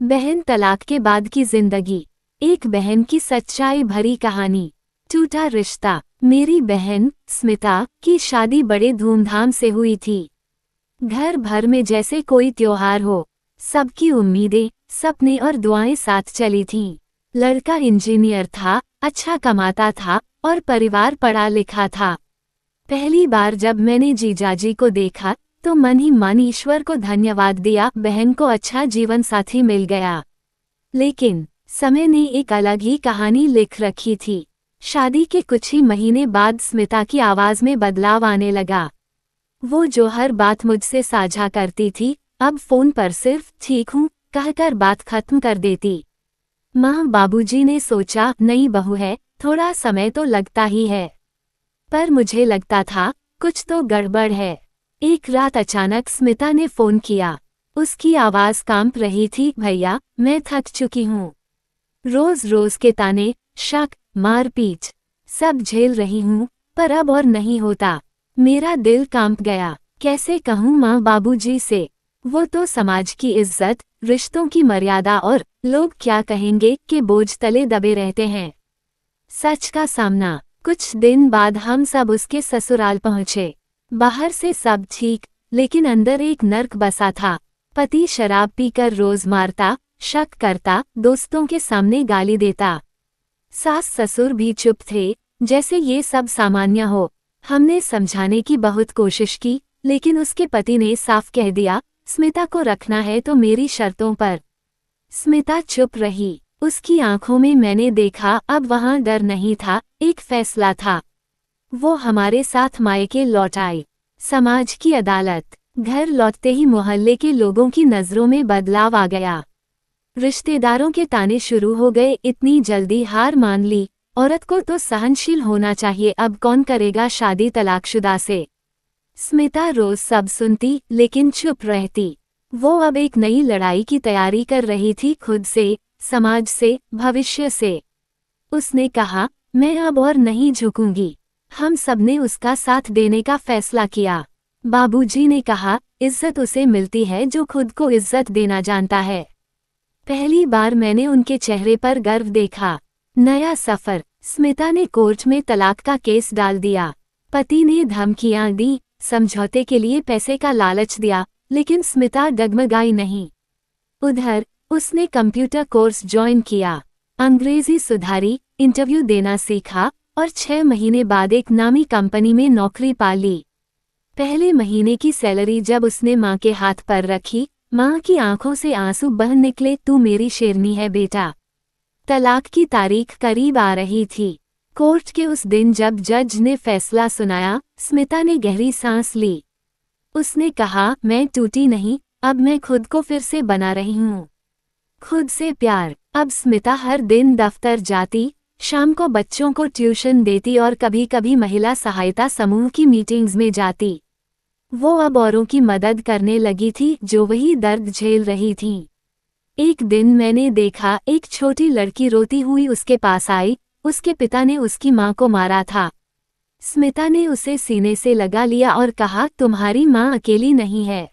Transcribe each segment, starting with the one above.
बहन तलाक के बाद की जिंदगी। एक बहन की सच्चाई भरी कहानी। टूटा रिश्ता। मेरी बहन स्मिता की शादी बड़े धूमधाम से हुई थी। घर भर में जैसे कोई त्योहार हो। सबकी उम्मीदें, सपने और दुआएं साथ चली थीं। लड़का इंजीनियर था, अच्छा कमाता था और परिवार पढ़ा लिखा था। पहली बार जब मैंने जीजाजी को देखा तो मन ही मन ईश्वर को धन्यवाद दिया, बहन को अच्छा जीवन साथी मिल गया। लेकिन समय ने एक अलग ही कहानी लिख रखी थी। शादी के कुछ ही महीने बाद स्मिता की आवाज में बदलाव आने लगा। वो जो हर बात मुझसे साझा करती थी, अब फोन पर सिर्फ ठीक हूँ कहकर बात खत्म कर देती। माँ बाबूजी ने सोचा नई बहू है, थोड़ा समय तो लगता ही है। पर मुझे लगता था कुछ तो गड़बड़ है। एक रात अचानक स्मिता ने फोन किया। उसकी आवाज कांप रही थी, भैया मैं थक चुकी हूँ। रोज रोज के ताने, शक, मारपीट सब झेल रही हूँ, पर अब और नहीं होता। मेरा दिल कांप गया। कैसे कहूँ माँ बाबूजी से? वो तो समाज की इज्जत, रिश्तों की मर्यादा और लोग क्या कहेंगे के बोझ तले दबे रहते हैं। सच का सामना। कुछ दिन बाद हम सब उसके ससुराल पहुँचे। बाहर से सब ठीक, लेकिन अंदर एक नर्क बसा था। पति शराब पीकर रोज मारता, शक करता, दोस्तों के सामने गाली देता। सास ससुर भी चुप थे, जैसे ये सब सामान्य हो। हमने समझाने की बहुत कोशिश की, लेकिन उसके पति ने साफ कह दिया, स्मिता को रखना है तो मेरी शर्तों पर। स्मिता चुप रही। उसकी आंखों में मैंने देखा अब वहां डर नहीं था, एक फैसला था। वो हमारे साथ मायके लौट आई। समाज की अदालत। घर लौटते ही मोहल्ले के लोगों की नजरों में बदलाव आ गया। रिश्तेदारों के ताने शुरू हो गए, इतनी जल्दी हार मान ली, औरत को तो सहनशील होना चाहिए, अब कौन करेगा शादी तलाकशुदा से। स्मिता रोज सब सुनती लेकिन चुप रहती। वो अब एक नई लड़ाई की तैयारी कर रही थी, खुद से, समाज से, भविष्य से। उसने कहा, मैं अब और नहीं झुकूंगी। हम सबने उसका साथ देने का फैसला किया। बाबूजी ने कहा, इज्जत उसे मिलती है जो खुद को इज्जत देना जानता है। पहली बार मैंने उनके चेहरे पर गर्व देखा। नया सफर। स्मिता ने कोर्ट में तलाक का केस डाल दिया। पति ने धमकियां दी, समझौते के लिए पैसे का लालच दिया, लेकिन स्मिता डगमगाई नहीं। उधर उसने कंप्यूटर कोर्स ज्वाइन किया, अंग्रेजी सुधारी, इंटरव्यू देना सीखा और 6 महीने बाद एक नामी कंपनी में नौकरी पा ली। पहले महीने की सैलरी जब उसने माँ के हाथ पर रखी, माँ की आंखों से आंसू बह निकले, तू मेरी शेरनी है बेटा। तलाक की तारीख करीब आ रही थी। कोर्ट के उस दिन जब जज ने फैसला सुनाया, स्मिता ने गहरी सांस ली। उसने कहा, मैं टूटी नहीं, अब मैं खुद को फिर से बना रही हूँ। खुद से प्यार। अब स्मिता हर दिन दफ्तर जाती, शाम को बच्चों को ट्यूशन देती और कभी कभी महिला सहायता समूह की मीटिंग्स में जाती। वो अब औरों की मदद करने लगी थी जो वही दर्द झेल रही थीं। एक दिन मैंने देखा, एक छोटी लड़की रोती हुई उसके पास आई। उसके पिता ने उसकी माँ को मारा था। स्मिता ने उसे सीने से लगा लिया और कहा, तुम्हारी माँ अकेली नहीं है,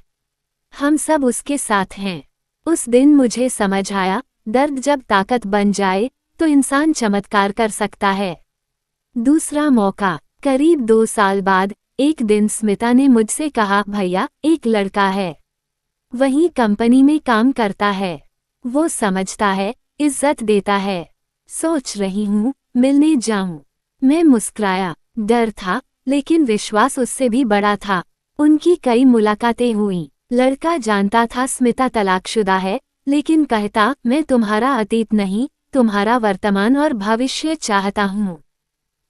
हम सब उसके साथ हैं। उस दिन मुझे समझ आया, दर्द जब ताकत बन जाए तो इंसान चमत्कार कर सकता है। दूसरा मौका। करीब 2 साल बाद एक दिन स्मिता ने मुझसे कहा, भैया एक लड़का है, वहीं कंपनी में काम करता है, वो समझता है, इज्जत देता है, सोच रही हूँ मिलने जाऊं। मैं मुस्कुराया। डर था, लेकिन विश्वास उससे भी बड़ा था। उनकी कई मुलाकातें हुईं। लड़का जानता था स्मिता तलाकशुदा है, लेकिन कहता, मैं तुम्हारा अतीत नहीं, तुम्हारा वर्तमान और भविष्य चाहता हूँ।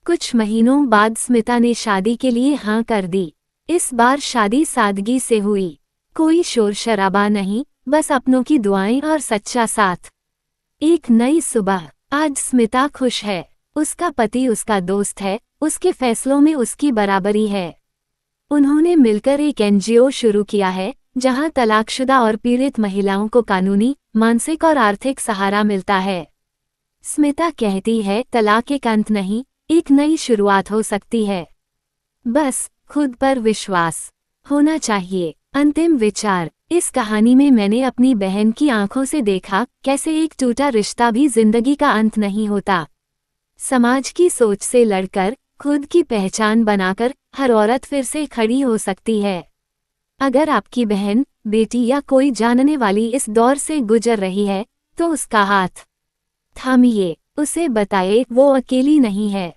कुछ महीनों बाद स्मिता ने शादी के लिए हाँ कर दी। इस बार शादी सादगी से हुई, कोई शोर शराबा नहीं, बस अपनों की दुआएं और सच्चा साथ। एक नई सुबह। आज स्मिता खुश है। उसका पति उसका दोस्त है, उसके फैसलों में उसकी बराबरी है। उन्होंने मिलकर एक एनजीओ शुरू किया है, जहां तलाकशुदा और पीड़ित महिलाओं को कानूनी, मानसिक और आर्थिक सहारा मिलता है। स्मिता कहती है, तलाक एक अंत नहीं, एक नई शुरुआत हो सकती है। बस खुद पर विश्वास होना चाहिए। अंतिम विचार। इस कहानी में मैंने अपनी बहन की आंखों से देखा कैसे एक टूटा रिश्ता भी जिंदगी का अंत नहीं होता। समाज की सोच से लड़कर खुद की पहचान बनाकर हर औरत फिर से खड़ी हो सकती है। अगर आपकी बहन, बेटी या कोई जानने वाली इस दौर से गुजर रही है तो उसका हाथ थामिए, उसे बताइए वो अकेली नहीं है।